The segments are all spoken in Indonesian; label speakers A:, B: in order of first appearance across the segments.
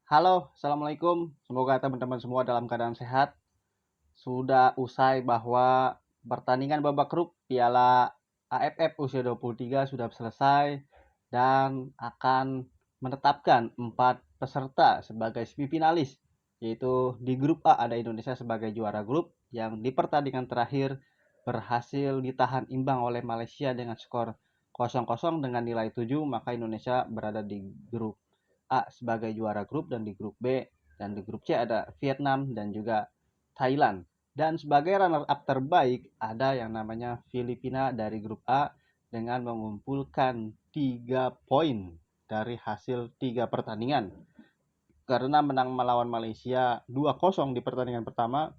A: Halo, assalamualaikum. Semoga teman-teman semua dalam keadaan sehat. Sudah usai bahwa pertandingan babak grup Piala AFF usia 23 sudah selesai dan akan menetapkan 4 peserta sebagai semifinalis, yaitu di grup A ada Indonesia sebagai juara grup yang di pertandingan terakhir berhasil ditahan imbang oleh Malaysia dengan skor 0-0 dengan nilai 7, maka Indonesia berada di grup A sebagai juara grup, dan di grup B dan di grup C ada Vietnam dan juga Thailand. Dan sebagai runner up terbaik ada yang namanya Filipina dari grup A dengan mengumpulkan 3 poin dari hasil 3 pertandingan. Karena menang melawan Malaysia 2-0 di pertandingan pertama,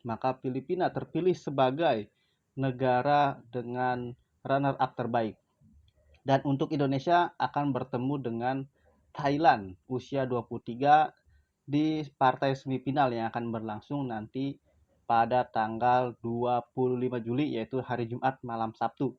A: maka Filipina terpilih sebagai negara dengan runner up terbaik. Dan untuk Indonesia akan bertemu dengan Thailand usia 23 di partai semifinal yang akan berlangsung nanti pada tanggal 25 Juli, yaitu hari Jumat malam Sabtu.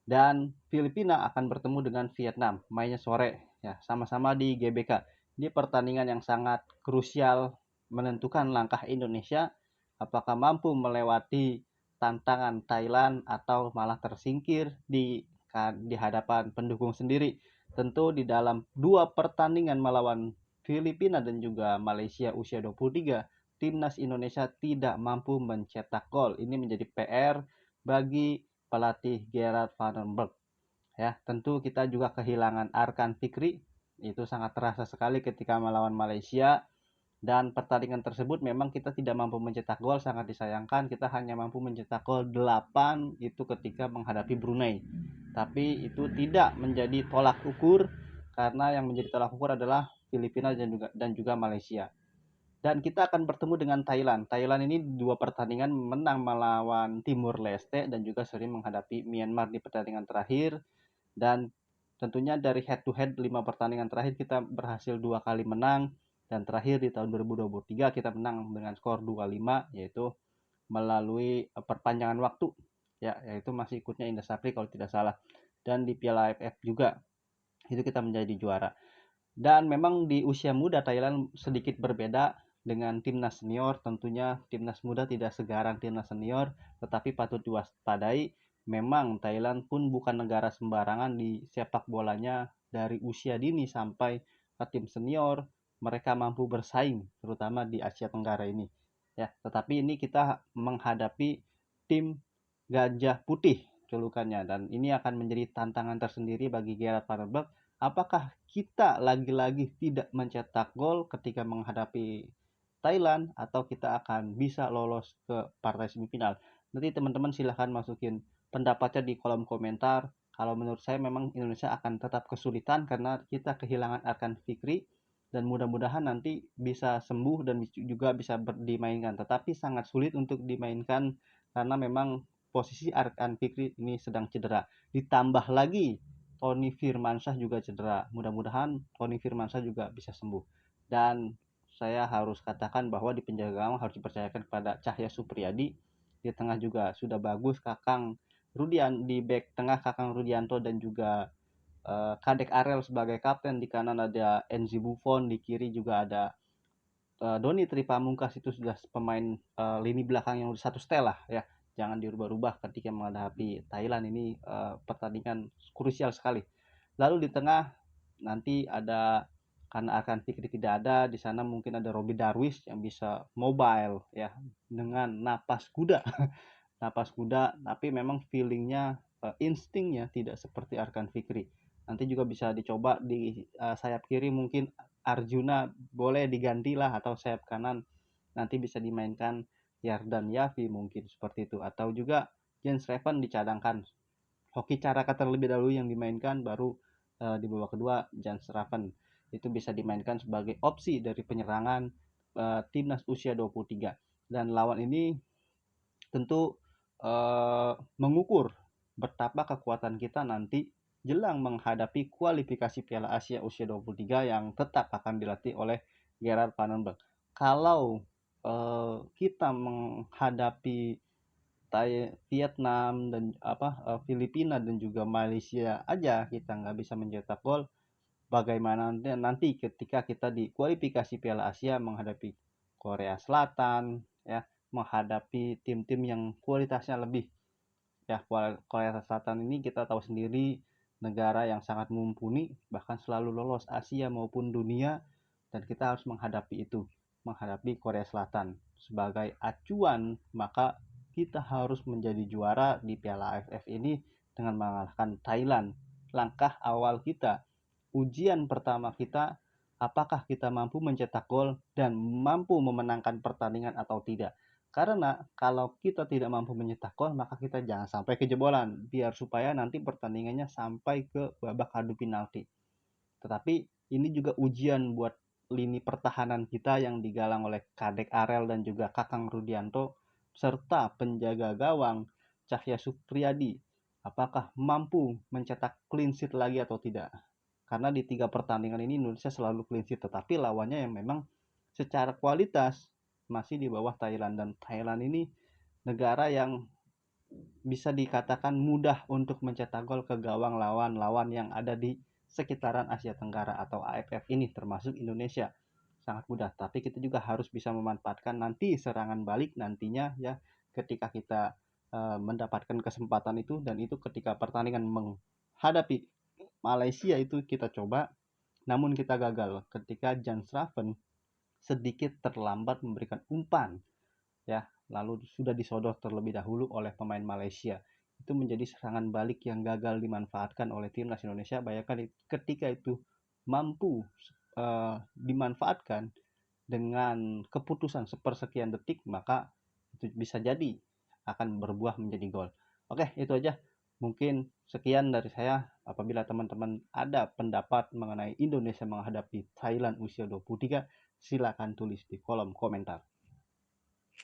A: Dan Filipina akan bertemu dengan Vietnam, mainnya sore ya, sama-sama di GBK. Di pertandingan yang sangat krusial menentukan langkah Indonesia apakah mampu melewati tantangan Thailand atau malah tersingkir di hadapan pendukung sendiri. Tentu di dalam 2 pertandingan melawan Filipina dan juga Malaysia usia 23, timnas Indonesia tidak mampu mencetak gol. Ini menjadi PR bagi pelatih Gerard Van den Berg. Ya, tentu kita juga kehilangan Arkan Fikri. Itu sangat terasa sekali ketika melawan Malaysia, dan pertandingan tersebut memang kita tidak mampu mencetak gol, sangat disayangkan. Kita hanya mampu mencetak gol 8 itu ketika menghadapi Brunei. Tapi itu tidak menjadi tolak ukur, karena yang menjadi tolak ukur adalah Filipina dan juga Malaysia. Dan kita akan bertemu dengan Thailand. Thailand ini 2 pertandingan menang melawan Timur Leste dan juga sering menghadapi Myanmar di pertandingan terakhir. Dan tentunya dari head to head 5 pertandingan terakhir kita berhasil 2 kali menang, dan terakhir di tahun 2023 kita menang dengan skor 2-5, yaitu melalui perpanjangan waktu ya, yaitu masih ikutnya Indra Safri kalau tidak salah. Dan di Piala AFF juga itu kita menjadi juara. Dan memang di usia muda Thailand sedikit berbeda dengan timnas senior. Tentunya timnas muda tidak segarang timnas senior, tetapi patut diwaspadai. Memang Thailand pun bukan negara sembarangan di sepak bolanya. Dari usia dini sampai ke tim senior, mereka mampu bersaing, terutama di Asia Tenggara ini. Ya, tetapi ini kita menghadapi tim Gajah Putih julukannya, dan ini akan menjadi tantangan tersendiri bagi Gerard Van der Berg. Apakah kita lagi-lagi tidak mencetak gol ketika menghadapi Thailand, atau kita akan bisa lolos ke partai semifinal? Nanti teman-teman silahkan masukin pendapatnya di kolom komentar. Kalau menurut saya memang Indonesia akan tetap kesulitan karena kita kehilangan Arkan Fikri, dan mudah-mudahan nanti bisa sembuh dan juga bisa dimainkan. Tetapi sangat sulit untuk dimainkan karena memang posisi Arkan Fikri ini sedang cedera. Ditambah lagi Tony Firmansyah juga cedera. Mudah-mudahan Tony Firmansyah juga bisa sembuh. Dan saya harus katakan bahwa di penjaga gawang harus dipercayakan kepada Cahya Supriyadi. Di tengah juga sudah bagus Kakang Rudian, di back tengah Kakang Rudianto dan juga Kadek Arel sebagai kapten. Di kanan ada Enzi Buffon, di kiri juga ada Doni Tripamungkas. Itu sudah pemain lini belakang yang satu setel lah ya. Jangan dirubah-rubah ketika menghadapi Thailand ini, pertandingan krusial sekali. Lalu di tengah nanti ada, karena akan Fikri tidak ada di sana, mungkin ada Robby Darwish yang bisa mobile ya, dengan napas kuda. Napas kuda, tapi memang feelingnya, instingnya tidak seperti Arkan Fikri. Nanti juga bisa dicoba di sayap kiri, mungkin Arjuna boleh digantilah, atau sayap kanan nanti bisa dimainkan Yardan Yafi mungkin seperti itu, atau juga Jens Reven dicadangkan. Hoki Caraka terlebih dahulu yang dimainkan, baru di babak kedua Jens Reven itu bisa dimainkan sebagai opsi dari penyerangan timnas usia 23. Dan lawan ini tentu mengukur betapa kekuatan kita nanti jelang menghadapi kualifikasi Piala Asia usia 23 yang tetap akan dilatih oleh Gerard Van den Berg. Kalau kita menghadapi Vietnam dan Filipina dan juga Malaysia aja kita nggak bisa mencetak gol, bagaimana nanti ketika kita di kualifikasi Piala Asia menghadapi Korea Selatan, ya, menghadapi tim-tim yang kualitasnya lebih. Ya, Korea Selatan ini kita tahu sendiri negara yang sangat mumpuni, bahkan selalu lolos Asia maupun dunia, dan kita harus menghadapi itu, menghadapi Korea Selatan sebagai acuan. Maka kita harus menjadi juara di Piala AFF ini dengan mengalahkan Thailand. Langkah awal kita, ujian pertama kita, apakah kita mampu mencetak gol dan mampu memenangkan pertandingan atau tidak. Karena kalau kita tidak mampu mencetak gol, maka kita jangan sampai kejebolan, biar supaya nanti pertandingannya sampai ke babak adu penalti. Tetapi ini juga ujian buat lini pertahanan kita yang digalang oleh Kadek Arel dan juga Kakang Rudianto, serta penjaga gawang Cahya Supriyadi. Apakah mampu mencetak clean sheet lagi atau tidak? Karena di 3 pertandingan ini Indonesia selalu clean sheet, tetapi lawannya yang memang secara kualitas masih di bawah Thailand, dan Thailand ini negara yang bisa dikatakan mudah untuk mencetak gol ke gawang lawan-lawan yang ada di sekitaran Asia Tenggara atau AFF ini, termasuk Indonesia. Sangat mudah, tapi kita juga harus bisa memanfaatkan nanti serangan balik nantinya, ya, ketika kita mendapatkan kesempatan itu. Dan itu ketika pertandingan menghadapi Malaysia itu kita coba, namun kita gagal ketika Jan Schraven sedikit terlambat memberikan umpan, ya, lalu sudah disodor terlebih dahulu oleh pemain Malaysia. Itu menjadi serangan balik yang gagal dimanfaatkan oleh timnas Indonesia. Bayangkan ketika itu mampu dimanfaatkan dengan keputusan sepersekian detik, maka itu bisa jadi akan berbuah menjadi gol. Oke, itu aja. Mungkin sekian dari saya. Apabila teman-teman ada pendapat mengenai Indonesia menghadapi Thailand usia 23, silakan tulis di kolom komentar.